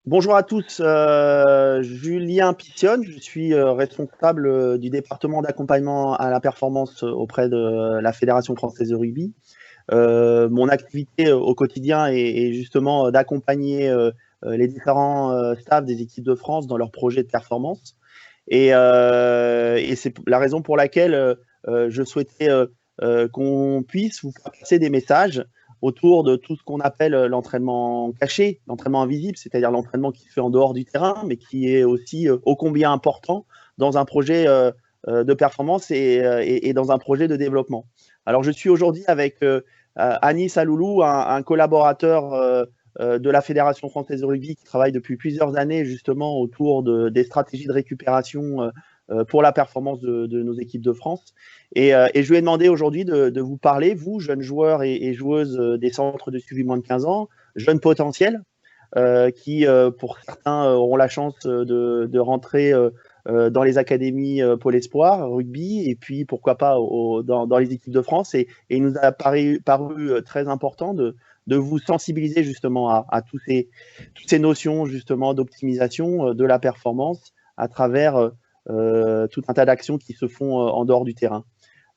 Bonjour à tous, Julien Pissionne, je suis responsable du département d'accompagnement à la performance auprès de la Fédération française de rugby. Mon activité au quotidien est justement d'accompagner les différents staffs des équipes de France dans leurs projets de performance. Et c'est la raison pour laquelle je souhaitais qu'on puisse vous faire passer des messages autour de tout ce qu'on appelle l'entraînement caché, l'entraînement invisible, c'est-à-dire l'entraînement qui se fait en dehors du terrain, mais qui est aussi ô combien important dans un projet de performance et dans un projet de développement. Alors, je suis aujourd'hui avec Anis Aloulou, un collaborateur de la Fédération française de rugby qui travaille depuis plusieurs années justement autour des stratégies de récupération pour la performance de nos équipes de France. Et je lui ai demandé aujourd'hui de vous parler, vous, jeunes joueurs et joueuses des centres de suivi moins de 15 ans, jeunes potentiels, qui, pour certains, auront la chance de rentrer dans les académies Pôle Espoir, rugby, et puis pourquoi pas dans les équipes de France. Et il nous a paru très important de vous sensibiliser justement à toutes ces notions justement d'optimisation de la performance à travers tout un tas d'actions qui se font en dehors du terrain.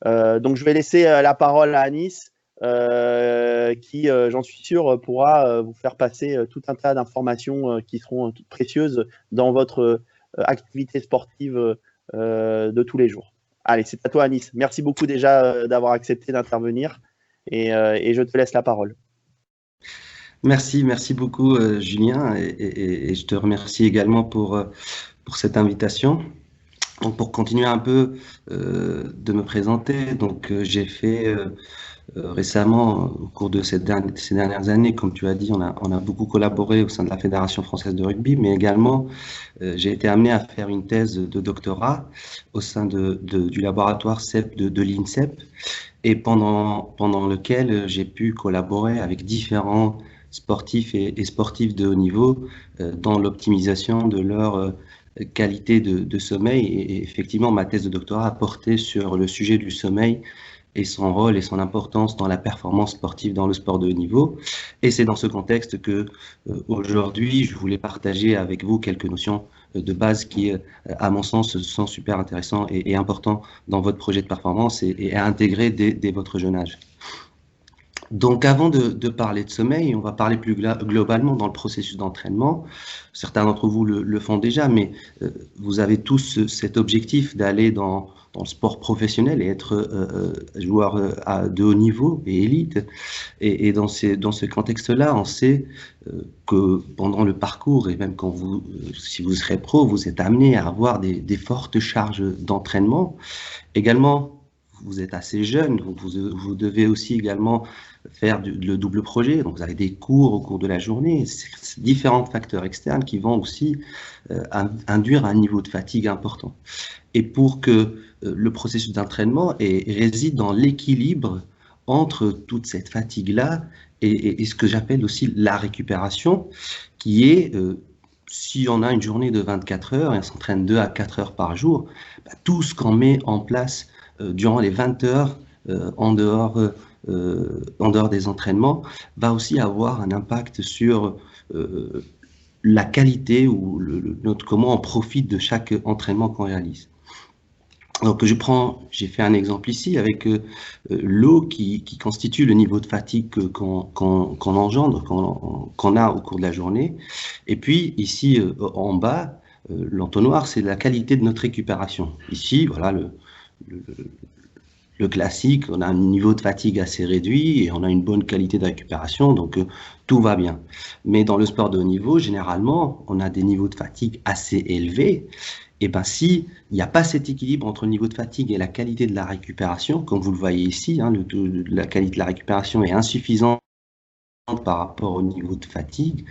Donc je vais laisser la parole à Anis, qui, j'en suis sûr, pourra vous faire passer tout un tas d'informations qui seront toutes précieuses dans votre activité sportive de tous les jours. Allez, c'est à toi, Anis. Merci beaucoup déjà d'avoir accepté d'intervenir et je te laisse la parole. Merci beaucoup Julien, et je te remercie également pour cette invitation. Donc, pour continuer un peu de me présenter, donc j'ai fait récemment, au cours de ces dernières années, comme tu as dit, on a beaucoup collaboré au sein de la Fédération française de rugby, mais également j'ai été amené à faire une thèse de doctorat au sein du laboratoire CEP de l'INSEP, et pendant lequel j'ai pu collaborer avec différents sportifs et sportifs de haut niveau dans l'optimisation de leur qualité de sommeil. Et effectivement, ma thèse de doctorat a porté sur le sujet du sommeil et son rôle et son importance dans la performance sportive dans le sport de haut niveau. Et c'est dans ce contexte que aujourd'hui, je voulais partager avec vous quelques notions de base qui, à mon sens, sont super intéressants et importants dans votre projet de performance et à intégrer dès votre jeune âge. Donc, avant de parler de sommeil, on va parler plus globalement dans le processus d'entraînement. Certains d'entre vous le font déjà, mais vous avez tous cet objectif d'aller dans le sport professionnel et être joueur de haut niveau et élite. Et dans ce contexte-là, on sait que pendant le parcours, et même quand si vous serez pro, vous êtes amené à avoir des fortes charges d'entraînement. Également, vous êtes assez jeune, donc vous devez aussi également faire le double projet, donc vous avez des cours au cours de la journée, c'est différents facteurs externes qui vont aussi induire un niveau de fatigue important. Et pour que le processus d'entraînement réside dans l'équilibre entre toute cette fatigue-là et ce que j'appelle aussi la récupération, qui est, si on a une journée de 24 heures et on s'entraîne 2 à 4 heures par jour, tout ce qu'on met en place durant les 20 heures en dehors des entraînements va aussi avoir un impact sur la qualité ou comment on profite de chaque entraînement qu'on réalise. Donc j'ai fait un exemple ici avec l'eau qui constitue le niveau de fatigue qu'on engendre, qu'on a au cours de la journée. Et puis ici en bas, l'entonnoir, c'est la qualité de notre récupération. Ici, voilà le classique, on a un niveau de fatigue assez réduit et on a une bonne qualité de récupération, donc tout va bien. Mais dans le sport de haut niveau, généralement, on a des niveaux de fatigue assez élevés. Et bien, s'il n'y a pas cet équilibre entre le niveau de fatigue et la qualité de la récupération, comme vous le voyez ici, hein, la qualité de la récupération est insuffisante par rapport au niveau de fatigue,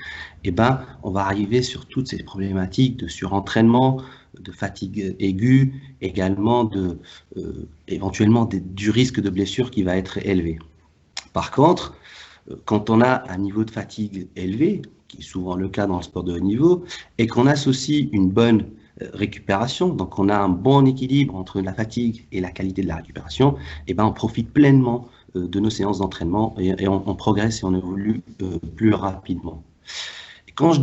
et ben, on va arriver sur toutes ces problématiques de surentraînement, de fatigue aiguë, également éventuellement du risque de blessure qui va être élevé. Par contre, quand on a un niveau de fatigue élevé, qui est souvent le cas dans le sport de haut niveau, et qu'on associe une bonne récupération, donc on a un bon équilibre entre la fatigue et la qualité de la récupération, et ben on profite pleinement de nos séances d'entraînement et on progresse et on évolue plus rapidement. Et quand je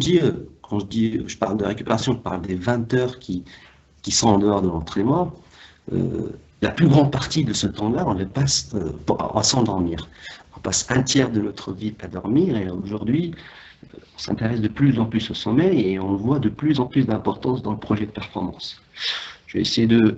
quand je parle de récupération, je parle des 20 heures qui sont en dehors de l'entraînement. La plus grande partie de ce temps-là, on le passe à s'endormir. On passe un tiers de notre vie à dormir, et aujourd'hui, on s'intéresse de plus en plus au sommeil et on voit de plus en plus d'importance dans le projet de performance. Je vais essayer de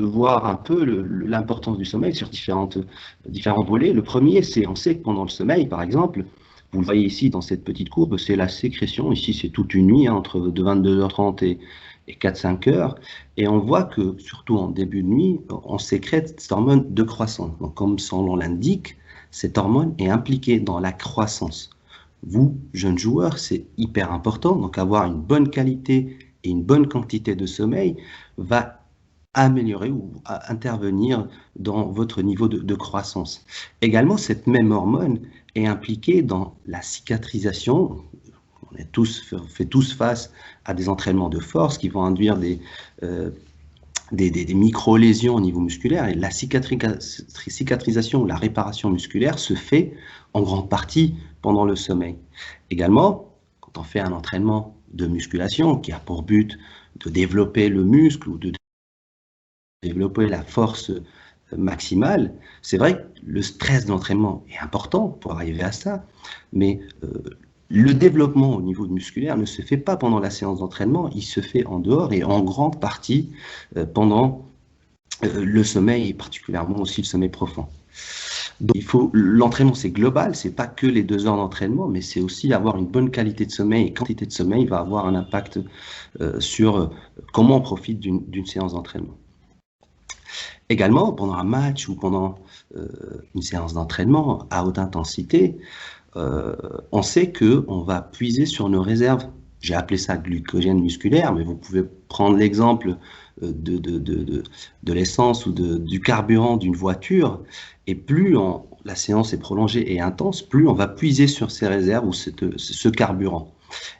voir un peu l'importance du sommeil sur différents volets. Le premier, c'est, on sait que pendant le sommeil, par exemple, vous le voyez ici dans cette petite courbe, c'est la sécrétion. Ici, c'est toute une nuit, entre de 22h30 et 4-5 heures. Et on voit que, surtout en début de nuit, on sécrète cette hormone de croissance. Donc, comme son nom l'indique, cette hormone est impliquée dans la croissance. Vous, jeunes joueurs, c'est hyper important. Donc, avoir une bonne qualité et une bonne quantité de sommeil va améliorer ou intervenir dans votre niveau de croissance. Également, cette même hormone est impliquée dans la cicatrisation. On fait tous face à des entraînements de force qui vont induire des micro-lésions au niveau musculaire, et la cicatrisation, la réparation musculaire se fait en grande partie pendant le sommeil. Également, quand on fait un entraînement de musculation qui a pour but de développer le muscle ou de développer la force maximale, c'est vrai que le stress de l'entraînement est important pour arriver à ça, mais le développement au niveau musculaire ne se fait pas pendant la séance d'entraînement, il se fait en dehors et en grande partie pendant le sommeil, et particulièrement aussi le sommeil profond. Donc, l'entraînement, c'est global, c'est pas que les 2 heures d'entraînement, mais c'est aussi avoir une bonne qualité de sommeil, et quantité de sommeil va avoir un impact sur comment on profite d'une séance d'entraînement. Également, pendant un match ou pendant une séance d'entraînement à haute intensité, on sait qu'on va puiser sur nos réserves. J'ai appelé ça glycogène musculaire, mais vous pouvez prendre l'exemple de l'essence ou du carburant d'une voiture, et plus la séance est prolongée et intense, plus on va puiser sur ces réserves ou ce carburant.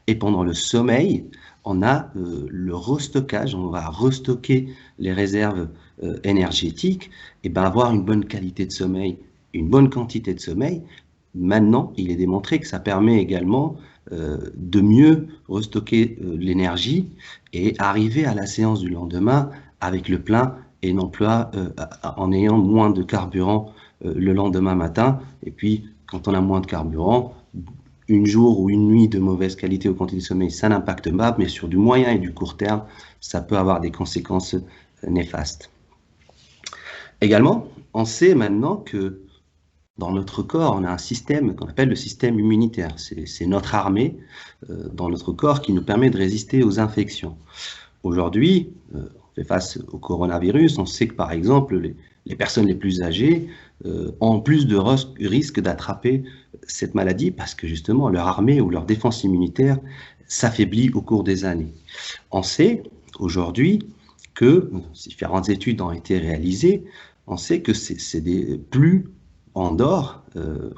Et pendant le sommeil, on a le restockage, on va restocker les réserves énergétiques, et avoir une bonne qualité de sommeil, une bonne quantité de sommeil. Maintenant, il est démontré que ça permet également de mieux restocker l'énergie et arriver à la séance du lendemain avec le plein, et non pas en ayant moins de carburant le lendemain matin. Et puis, quand on a moins de carburant, une jour ou une nuit de mauvaise qualité ou quantité de sommeil, ça n'impacte pas, mais sur du moyen et du court terme, ça peut avoir des conséquences néfastes. Également, on sait maintenant que dans notre corps, on a un système qu'on appelle le système immunitaire. C'est notre armée dans notre corps qui nous permet de résister aux infections. Aujourd'hui, on fait face au coronavirus. On sait que, par exemple, les personnes les plus âgées ont plus de risques d'attraper cette maladie parce que, justement, leur armée ou leur défense immunitaire s'affaiblit au cours des années. On sait aujourd'hui que différentes études ont été réalisées. On sait que plus on dort,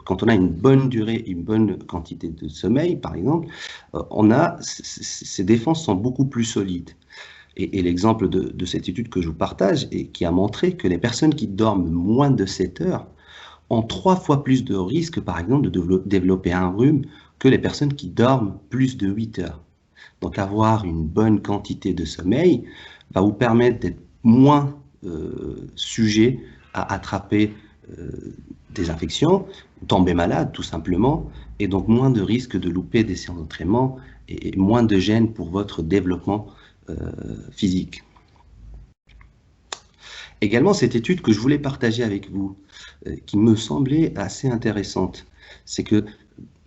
quand on a une bonne durée, une bonne quantité de sommeil, par exemple, ces défenses sont beaucoup plus solides. Et l'exemple de cette étude que je vous partage, et qui a montré que les personnes qui dorment moins de 7 heures ont 3 fois plus de risques, par exemple, de développer un rhume que les personnes qui dorment plus de 8 heures. Donc, avoir une bonne quantité de sommeil va vous permettre d'être moins sujet à attraper des infections, tomber malade tout simplement, et donc moins de risques de louper des séances d'entraînement et moins de gêne pour votre développement physique. Également, cette étude que je voulais partager avec vous, qui me semblait assez intéressante, c'est que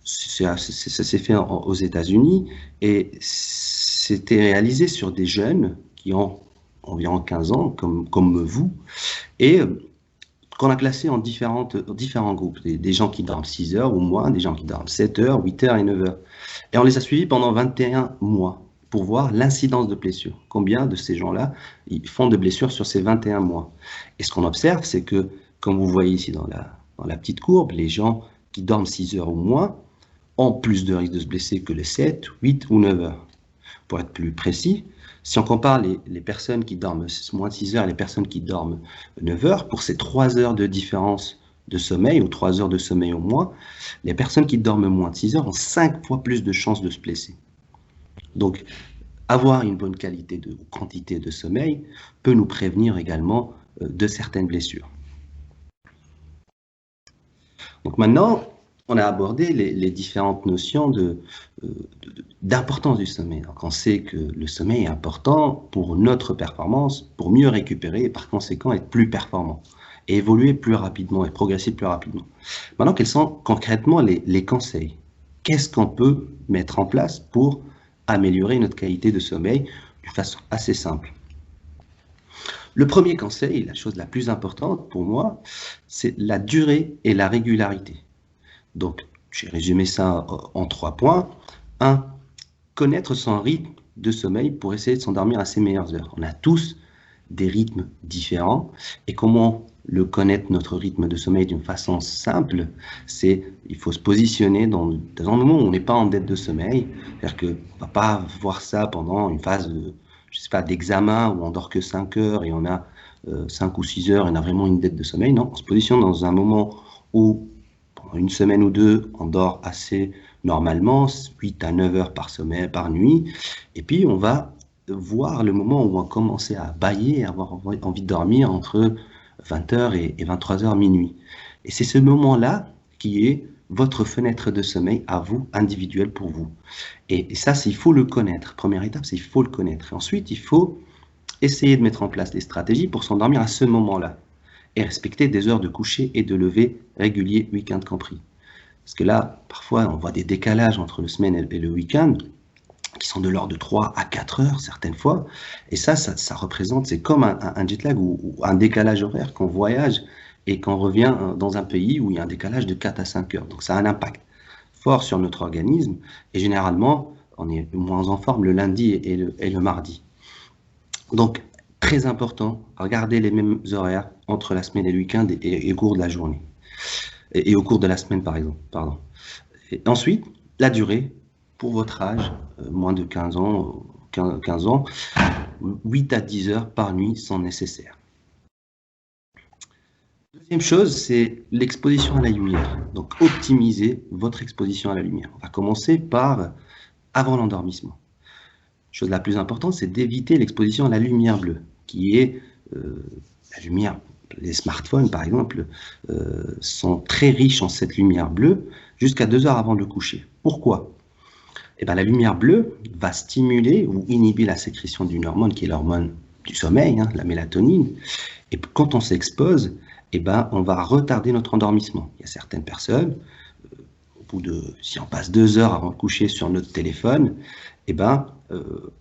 ça s'est fait aux États-Unis et c'était réalisé sur des jeunes qui ont environ 15 ans, comme vous, et qu'on a classé en différents groupes, des gens qui dorment 6 heures ou moins, des gens qui dorment 7 heures, 8 heures et 9 heures. Et on les a suivis pendant 21 mois pour voir l'incidence de blessures. Combien de ces gens-là ils font de blessures sur ces 21 mois. Et ce qu'on observe, c'est que, comme vous voyez ici dans la petite courbe, les gens qui dorment 6 heures ou moins ont plus de risques de se blesser que les 7, 8 ou 9 heures. Pour être plus précis, si on compare les personnes qui dorment moins de 6 heures et les personnes qui dorment 9 heures, pour ces 3 heures de différence de sommeil ou 3 heures de sommeil au moins, les personnes qui dorment moins de 6 heures ont 5 fois plus de chances de se blesser. Donc, avoir une bonne qualité de quantité de sommeil peut nous prévenir également de certaines blessures. Donc maintenant, on a abordé les différentes notions d'importance du sommeil. Donc on sait que le sommeil est important pour notre performance, pour mieux récupérer et par conséquent être plus performant et évoluer plus rapidement et progresser plus rapidement. Maintenant, quels sont concrètement les conseils? Qu'est-ce qu'on peut mettre en place pour améliorer notre qualité de sommeil d'une façon assez simple? Le premier conseil, la chose la plus importante pour moi, c'est la durée et la régularité. Donc, j'ai résumé ça en 3 points. 1. Connaître son rythme de sommeil pour essayer de s'endormir à ses meilleures heures. On a tous des rythmes différents. Et comment le connaître, notre rythme de sommeil, d'une façon simple, c'est il faut se positionner dans un moment où on n'est pas en dette de sommeil. C'est-à-dire qu'on ne va pas voir ça pendant une phase je sais pas, d'examen où on dort que 5 heures et on a 5 ou 6 heures et on a vraiment une dette de sommeil. Non, on se positionne dans un moment où pendant une semaine ou deux, on dort assez normalement, 8 à 9 heures par sommeil, par nuit. Et puis, on va voir le moment où on va commencer à bâiller, à avoir envie de dormir entre 20 heures et 23 heures minuit. Et c'est ce moment-là qui est votre fenêtre de sommeil à vous, individuelle pour vous. Et ça, il faut le connaître. Première étape, c'est il faut le connaître. Et ensuite, il faut essayer de mettre en place des stratégies pour s'endormir à ce moment-là et respecter des heures de coucher et de lever réguliers, week-end compris. Parce que là, parfois, on voit des décalages entre le semaine et le week-end qui sont de l'ordre de 3 à 4 heures certaines fois. Et ça représente, c'est comme un jet lag ou un décalage horaire qu'on voyage et qu'on revient dans un pays où il y a un décalage de 4 à 5 heures. Donc ça a un impact fort sur notre organisme et généralement, on est moins en forme le lundi et le mardi. Donc, très important, regardez les mêmes horaires entre la semaine et le week-end et au cours de la journée. Et au cours de la semaine, par exemple. Pardon. Et ensuite, la durée, pour votre âge, moins de 15 ans, 8 à 10 heures par nuit sont nécessaires. Deuxième chose, c'est l'exposition à la lumière. Donc, optimisez votre exposition à la lumière. On va commencer par avant l'endormissement. Chose la plus importante, c'est d'éviter l'exposition à la lumière bleue, qui est la lumière. Les smartphones, par exemple, sont très riches en cette lumière bleue jusqu'à 2 heures avant le coucher. Pourquoi? Eh bien, la lumière bleue va stimuler ou inhiber la sécrétion d'une hormone qui est l'hormone du sommeil, la mélatonine. Et quand on s'expose, eh ben, on va retarder notre endormissement. Il y a certaines personnes, si on passe 2 heures avant de coucher sur notre téléphone, eh ben,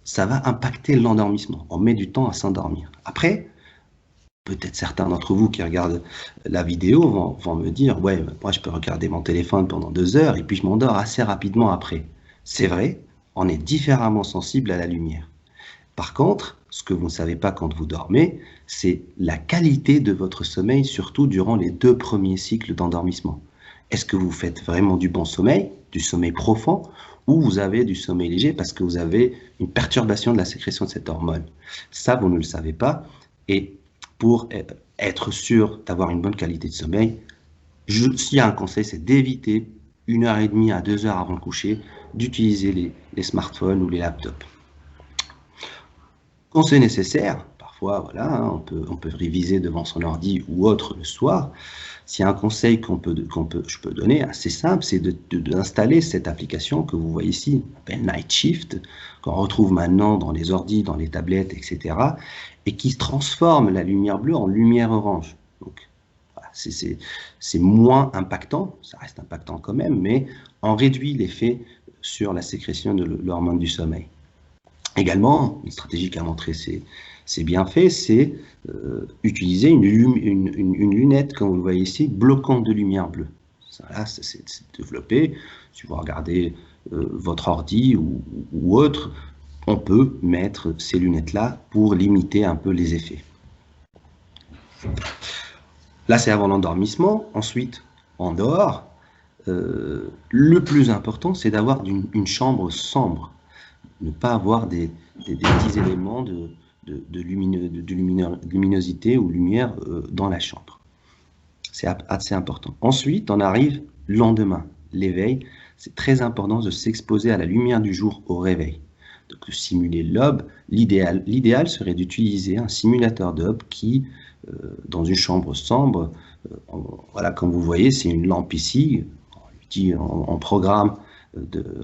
ça va impacter l'endormissement. On met du temps à s'endormir. Après, peut-être certains d'entre vous qui regardent la vidéo vont me dire « Ouais, moi je peux regarder mon téléphone pendant 2 heures et puis je m'endors assez rapidement après. » C'est vrai, on est différemment sensible à la lumière. Par contre, ce que vous ne savez pas quand vous dormez, c'est la qualité de votre sommeil, surtout durant les 2 premiers cycles d'endormissement. Est-ce que vous faites vraiment du bon sommeil, du sommeil profond, ou vous avez du sommeil léger parce que vous avez une perturbation de la sécrétion de cette hormone? Ça, vous ne le savez pas. Et pour être sûr d'avoir une bonne qualité de sommeil, s'il y a un conseil, c'est d'éviter 1h30 à 2 heures avant le coucher d'utiliser les smartphones ou les laptops. Quand c'est nécessaire, parfois voilà, on peut réviser devant son ordi ou autre le soir. S'il y a un conseil je peux donner, assez simple, c'est d'installer cette application que vous voyez ici, appelle Night Shift, qu'on retrouve maintenant dans les ordis, dans les tablettes, etc. et qui transforme la lumière bleue en lumière orange. Donc, voilà, c'est moins impactant, ça reste impactant quand même, mais on réduit l'effet sur la sécrétion de l'hormone du sommeil. Également, une stratégie qui a montré ses bienfaits, c'est utiliser une lunette, comme vous le voyez ici, bloquante de lumière bleue. Ça, là, c'est développé. Si vous regardez votre ordi ou autre, on peut mettre ces lunettes-là pour limiter un peu les effets. Là, c'est avant l'endormissement. Ensuite, en dehors, le plus important, c'est d'avoir une chambre sombre. Ne pas avoir des petits éléments de luminosité ou lumière dans la chambre. C'est assez important. Ensuite, on arrive le lendemain, l'éveil. C'est très important de s'exposer à la lumière du jour au réveil. Donc, simuler l'aube, l'idéal serait d'utiliser un simulateur d'aube qui, dans une chambre sombre, voilà, comme vous voyez, c'est une lampe ici. On programme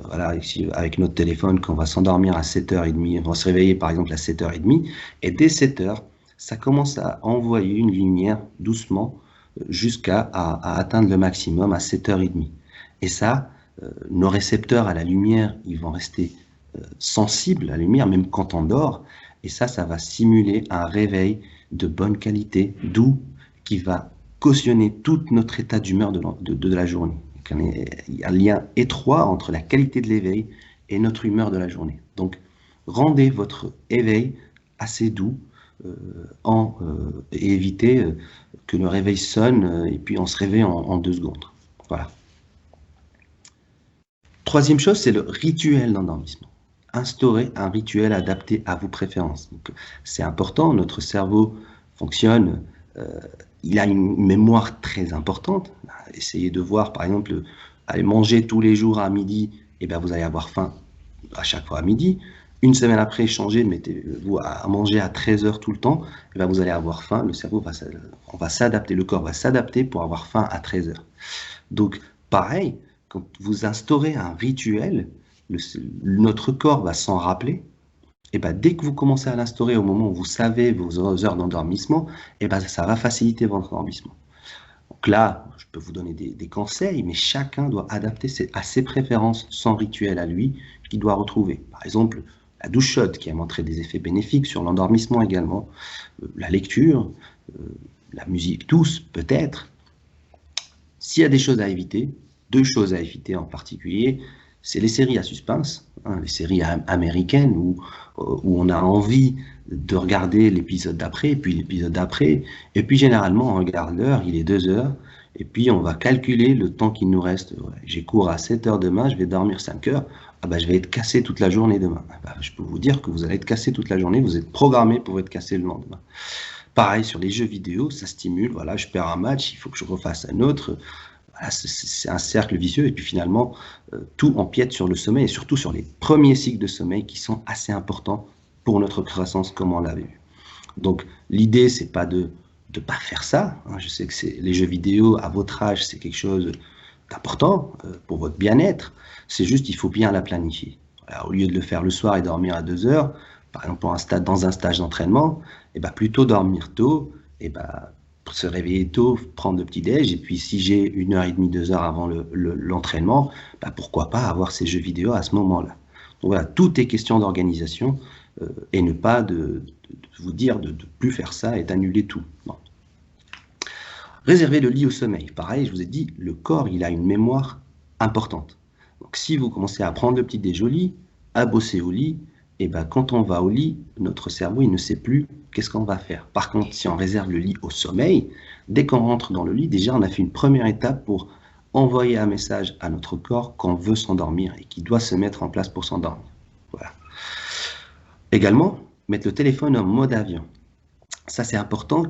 voilà, ici, avec notre téléphone qu'on va s'endormir à 7h30, on va se réveiller par exemple à 7h30, et dès 7h, ça commence à envoyer une lumière doucement jusqu'à atteindre le maximum à 7h30. Et ça, nos récepteurs à la lumière, ils vont rester sensibles à la lumière, même quand on dort, et ça va simuler un réveil de bonne qualité, doux, qui va cautionner tout notre état d'humeur de la journée. Il y a un lien étroit entre la qualité de l'éveil et notre humeur de la journée. Donc, rendez votre éveil assez doux et évitez que le réveil sonne et puis on se réveille en 2 secondes. Voilà. Troisième chose, c'est le rituel d'endormissement. Instaurer un rituel adapté à vos préférences. C'est important, notre cerveau fonctionne, il a une mémoire très importante. Essayez de voir, par exemple, aller manger tous les jours à midi, et bien vous allez avoir faim à chaque fois à midi. Une semaine après, changez, mettez-vous à manger à 13h tout le temps, et bien vous allez avoir faim, le cerveau va s'adapter, le corps va s'adapter pour avoir faim à 13h. Donc, pareil, quand vous instaurez un rituel, notre corps va s'en rappeler. Et ben, dès que vous commencez à l'instaurer au moment où vous savez vos heures d'endormissement, et ben, ça va faciliter votre endormissement. Donc là, je peux vous donner des conseils, mais chacun doit adapter à ses préférences son rituel à lui qu'il doit retrouver. Par exemple, la douche chaude qui a montré des effets bénéfiques sur l'endormissement également, la lecture, la musique douce peut-être. S'il y a des choses à éviter, 2 choses à éviter en particulier, c'est les séries à suspense, les séries américaines où on a envie de regarder l'épisode d'après, et puis l'épisode d'après, et puis généralement on regarde l'heure, il est 2h, et puis on va calculer le temps qu'il nous reste. Ouais, j'ai cours à 7h demain, je vais dormir 5h, ah bah, je vais être cassé toute la journée demain. Ah bah, je peux vous dire que vous allez être cassé toute la journée, vous êtes programmé pour être cassé le lendemain. Pareil sur les jeux vidéo, ça stimule, voilà, je perds un match, il faut que je refasse un autre. Voilà, c'est un cercle vicieux et puis finalement, tout empiète sur le sommeil et surtout sur les premiers cycles de sommeil qui sont assez importants pour notre croissance comme on l'avait vu. Donc l'idée, c'est pas de ne pas faire ça. Je sais que les jeux vidéo à votre âge, c'est quelque chose d'important pour votre bien-être. C'est juste il faut bien la planifier. Voilà, au lieu de le faire le soir et dormir à 2h, par exemple dans un stage d'entraînement, et ben plutôt dormir tôt, et ben se réveiller tôt, prendre le petit-déj, et puis si j'ai 1h30, 2h avant l'entraînement, bah pourquoi pas avoir ces jeux vidéo à ce moment-là. Donc voilà, tout est question d'organisation et ne pas de vous dire de plus faire ça et d'annuler tout. Non. Réserver le lit au sommeil. Pareil, je vous ai dit, le corps, il a une mémoire importante. Donc si vous commencez à prendre le petit-déj au lit, à bosser au lit, et ben quand on va au lit, notre cerveau, il ne sait plus qu'est-ce qu'on va faire. Par contre, si on réserve le lit au sommeil, dès qu'on rentre dans le lit, déjà, on a fait une première étape pour envoyer un message à notre corps qu'on veut s'endormir et qu'il doit se mettre en place pour s'endormir. Voilà. Également, mettre le téléphone en mode avion. Ça, c'est important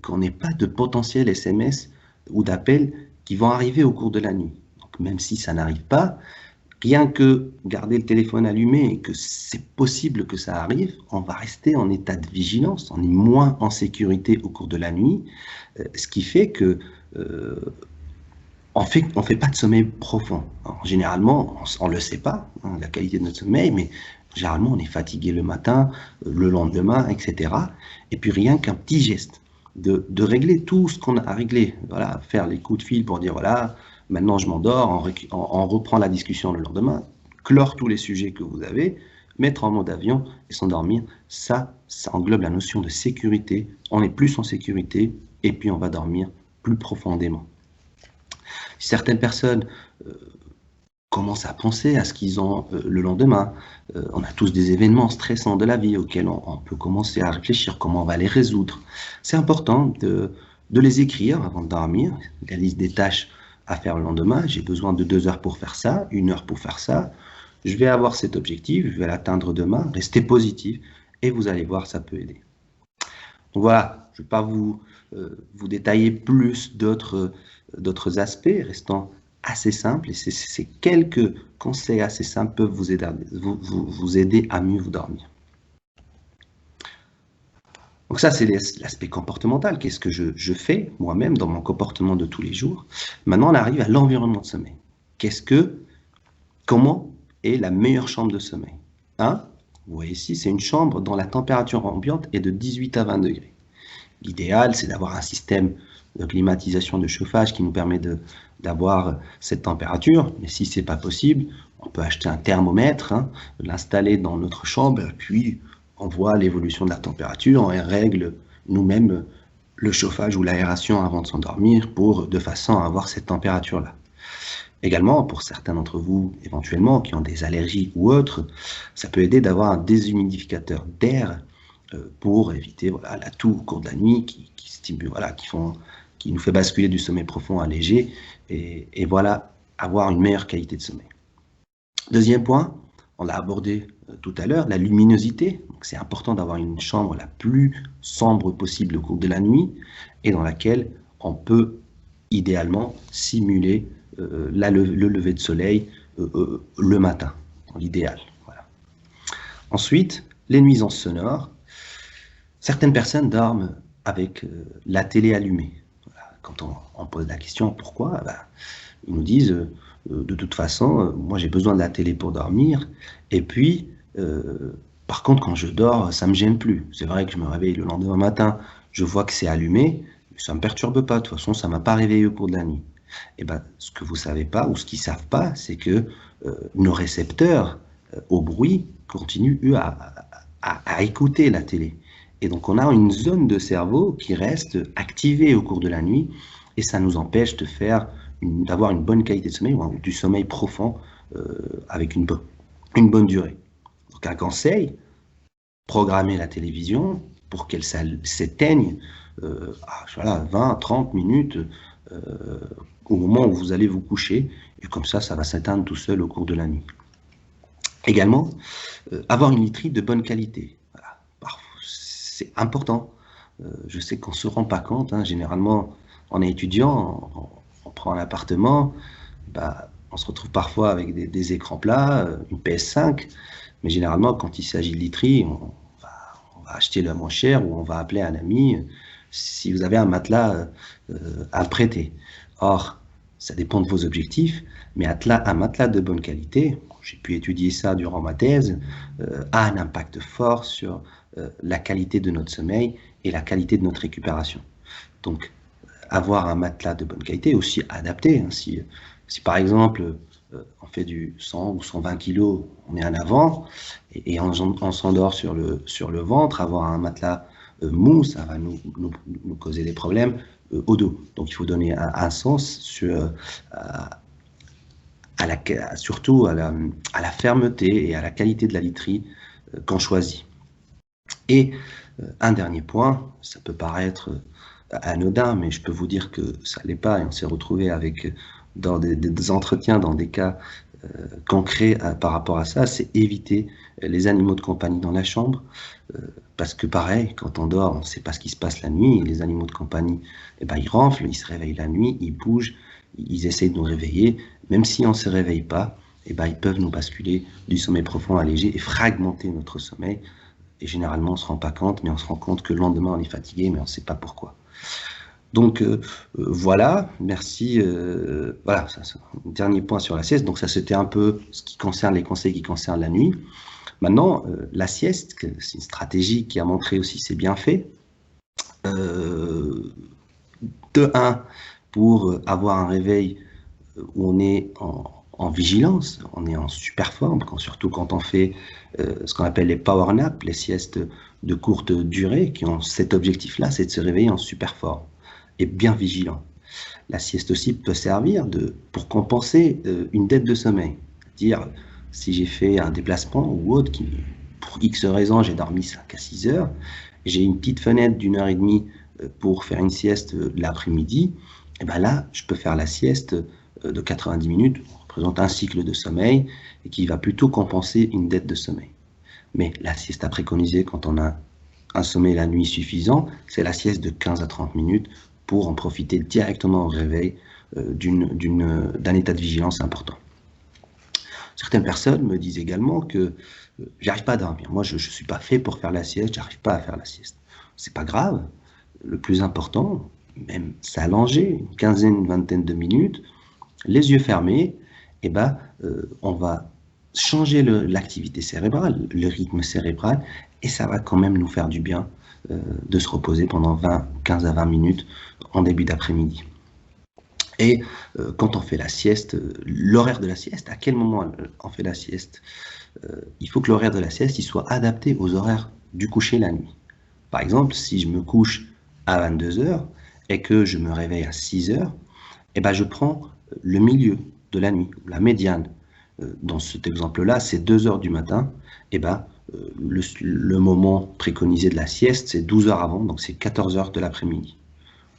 qu'on n'ait pas de potentiel SMS ou d'appels qui vont arriver au cours de la nuit. Donc, même si ça n'arrive pas, rien que garder le téléphone allumé et que c'est possible que ça arrive, on va rester en état de vigilance, on est moins en sécurité au cours de la nuit, ce qui fait que on fait pas de sommeil profond. Alors, généralement, on ne le sait pas, hein, la qualité de notre sommeil, mais généralement, on est fatigué le matin, le lendemain, etc. Et puis rien qu'un petit geste de régler tout ce qu'on a à régler, voilà, faire les coups de fil pour dire voilà, maintenant je m'endors, on reprend la discussion le lendemain, clore tous les sujets que vous avez, mettre en mode avion et s'endormir, ça englobe la notion de sécurité, on est plus en sécurité et puis on va dormir plus profondément. Certaines personnes commencent à penser à ce qu'ils ont le lendemain. On a tous des événements stressants de la vie auxquels on peut commencer à réfléchir, comment on va les résoudre. C'est important de les écrire avant de dormir, la liste des tâches à faire le lendemain. J'ai besoin de 2 heures pour faire ça, 1 heure pour faire ça. Je vais avoir cet objectif, je vais l'atteindre demain. Restez positif et vous allez voir, ça peut aider. Donc voilà, je ne vais pas vous détailler plus d'autres aspects, restant assez simples et ces quelques conseils assez simples peuvent vous aider à mieux vous dormir. Donc ça, c'est l'aspect comportemental. Qu'est-ce que je fais moi-même dans mon comportement de tous les jours? Maintenant, on arrive à l'environnement de sommeil. Comment est la meilleure chambre de sommeil? Vous voyez ici, c'est une chambre dont la température ambiante est de 18 à 20 degrés. L'idéal, c'est d'avoir un système de climatisation, de chauffage qui nous permet d'avoir cette température. Mais si ce n'est pas possible, on peut acheter un thermomètre, l'installer dans notre chambre, puis on voit l'évolution de la température, on règle nous-mêmes le chauffage ou l'aération avant de s'endormir de façon à avoir cette température-là. Également, pour certains d'entre vous, éventuellement, qui ont des allergies ou autres, ça peut aider d'avoir un déshumidificateur d'air pour éviter la toux au cours de la nuit qui stimule, qui nous fait basculer du sommeil profond à léger et voilà, avoir une meilleure qualité de sommeil. Deuxième point, on l'a abordé tout à l'heure, la luminosité. C'est important d'avoir une chambre la plus sombre possible au cours de la nuit et dans laquelle on peut idéalement simuler le lever de soleil le matin, dans l'idéal. Voilà. Ensuite, les nuisances sonores. Certaines personnes dorment avec la télé allumée. Voilà. Quand on pose la question pourquoi, ils nous disent de toute façon, moi j'ai besoin de la télé pour dormir, et puis par contre quand je dors, ça ne me gêne plus. C'est vrai que je me réveille le lendemain matin, je vois que c'est allumé, ça ne me perturbe pas, de toute façon ça ne m'a pas réveillé au cours de la nuit. Et ce que vous ne savez pas, ou ce qu'ils ne savent pas, c'est que nos récepteurs au bruit continuent, eux, à écouter la télé. Et donc on a une zone de cerveau qui reste activée au cours de la nuit, et ça nous empêche d'avoir une bonne qualité de sommeil, ou du sommeil profond avec une bonne durée. Donc un conseil, programmer la télévision pour qu'elle s'éteigne à 20-30 minutes au moment où vous allez vous coucher, et comme ça va s'éteindre tout seul au cours de la nuit. Également, avoir une literie de bonne qualité. Voilà. C'est important. Je sais qu'on ne se rend pas compte, généralement, on est étudiant, on prend un appartement, on se retrouve parfois avec des écrans plats, une PS5, mais généralement, quand il s'agit de literie, on va acheter le moins cher ou on va appeler un ami si vous avez un matelas à prêter. Or, ça dépend de vos objectifs, mais un matelas de bonne qualité, j'ai pu étudier ça durant ma thèse, a un impact fort sur la qualité de notre sommeil et la qualité de notre récupération. Donc, avoir un matelas de bonne qualité, aussi adapté. Si par exemple, on fait du 100 ou 120 kg, on est en avant, et on s'endort sur le ventre, avoir un matelas mou, ça va nous causer des problèmes au dos. Donc il faut donner un sens surtout à la fermeté et à la qualité de la literie qu'on choisit. Et un dernier point, ça peut paraître anodin, mais je peux vous dire que ça ne l'est pas, et on s'est retrouvé dans des entretiens, dans des cas concrets par rapport à ça, c'est éviter les animaux de compagnie dans la chambre, parce que pareil, quand on dort, on ne sait pas ce qui se passe la nuit, et les animaux de compagnie, ils ronflent, ils se réveillent la nuit, ils bougent, ils essayent de nous réveiller, même si on ne se réveille pas, ils peuvent nous basculer du sommeil profond à léger et fragmenter notre sommeil, et généralement on ne se rend pas compte, mais on se rend compte que le lendemain on est fatigué, mais on ne sait pas pourquoi. Donc voilà, merci. Voilà, dernier point sur la sieste. Donc ça, c'était un peu ce qui concerne les conseils qui concernent la nuit. Maintenant, la sieste, c'est une stratégie qui a montré aussi ses bienfaits. De un, pour avoir un réveil où on est en vigilance, on est en super forme, surtout quand on fait ce qu'on appelle les power naps, les siestes de courte durée, qui ont cet objectif-là, c'est de se réveiller en super forme et bien vigilant. La sieste aussi peut servir pour compenser une dette de sommeil. C'est-à-dire, si j'ai fait un déplacement ou autre, pour X raisons, j'ai dormi 5 à 6 heures, j'ai une petite fenêtre d'1h30 pour faire une sieste l'après-midi, et là, je peux faire la sieste de 90 minutes, qui représente un cycle de sommeil, et qui va plutôt compenser une dette de sommeil. Mais la sieste à préconiser quand on a un sommeil la nuit suffisant, c'est la sieste de 15 à 30 minutes, pour en profiter directement au réveil d'un état de vigilance important. Certaines personnes me disent également que j'arrive pas à dormir. Moi, je ne suis pas fait pour faire la sieste, j'arrive pas à faire la sieste. C'est pas grave. Le plus important, même s'allonger une quinzaine, une vingtaine de minutes, les yeux fermés, et on va changer l'activité cérébrale, le rythme cérébral, et ça va quand même nous faire du bien de se reposer pendant 15 à 20 minutes en début d'après-midi. Et quand on fait la sieste, l'horaire de la sieste, à quel moment on fait la sieste? Il faut que l'horaire de la sieste il soit adapté aux horaires du coucher la nuit. Par exemple, si je me couche à 22 heures et que je me réveille à 6 heures, je prends le milieu de la nuit, la médiane. Dans cet exemple-là, c'est 2 heures du matin. Le moment préconisé de la sieste, c'est 12 heures avant, donc c'est 14 heures de l'après-midi.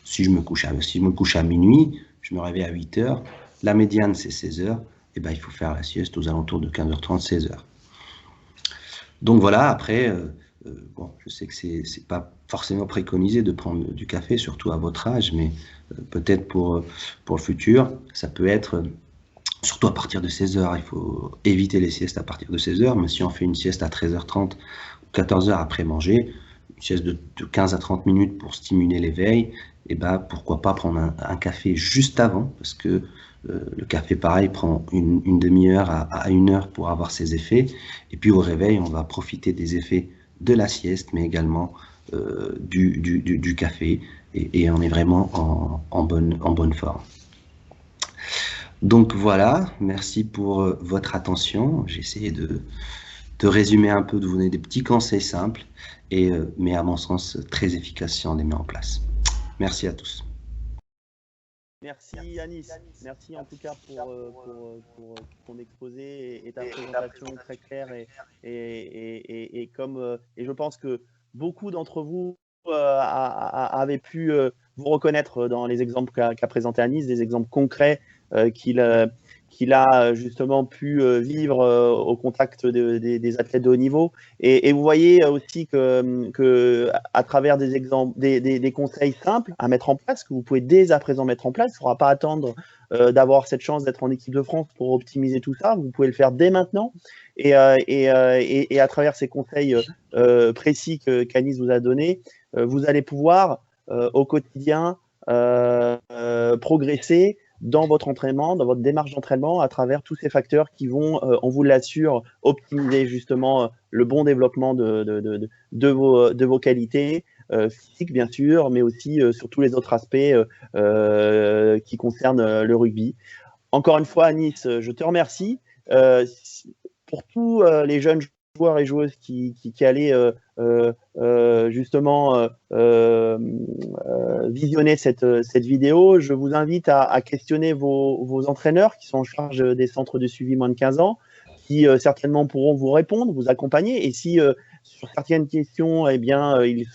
Si je me couche à minuit, je me réveille à 8 heures, la médiane c'est 16 heures, il faut faire la sieste aux alentours de 15h30, 16 heures. Donc voilà, après, je sais que c'est pas forcément préconisé de prendre du café, surtout à votre âge, mais peut-être pour le futur, ça peut être, surtout à partir de 16 heures, il faut éviter les siestes à partir de 16 heures, mais si on fait une sieste à 13h30 ou 14 heures après manger, une sieste de 15 à 30 minutes pour stimuler l'éveil, pourquoi pas prendre un café juste avant, parce que le café, pareil, prend une demi-heure à 1 heure pour avoir ses effets. Et puis au réveil, on va profiter des effets de la sieste, mais également du café. Et on est vraiment en bonne forme. Donc voilà, merci pour votre attention. J'ai essayé de résumer un peu, de vous donner des petits conseils simples, mais à mon sens très efficaces si on les met en place. Merci à tous. Merci Anis, merci en tout cas pour ton exposé et ta présentation très claire et je pense que beaucoup d'entre vous avaient pu vous reconnaître dans les exemples qu'a présenté Anis, des exemples concrets qu'il a justement pu vivre au contact des athlètes de haut niveau. Et vous voyez aussi que à travers des exemples, des conseils simples à mettre en place, que vous pouvez dès à présent mettre en place, il ne faudra pas attendre d'avoir cette chance d'être en équipe de France pour optimiser tout ça. Vous pouvez le faire dès maintenant. Et à travers ces conseils précis qu'Anis vous a donnés, vous allez pouvoir au quotidien progresser dans votre entraînement, dans votre démarche d'entraînement, à travers tous ces facteurs qui vont, on vous l'assure, optimiser justement le bon développement de vos qualités physiques, bien sûr, mais aussi sur tous les autres aspects qui concernent le rugby. Encore une fois, Anis, je te remercie. Pour tous les jeunes joueurs et joueuses qui allaient justement visionner cette vidéo, je vous invite à questionner vos entraîneurs qui sont en charge des centres de suivi moins de 15 ans, qui certainement pourront vous répondre, vous accompagner. Et si sur certaines questions, ils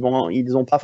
n'ont pas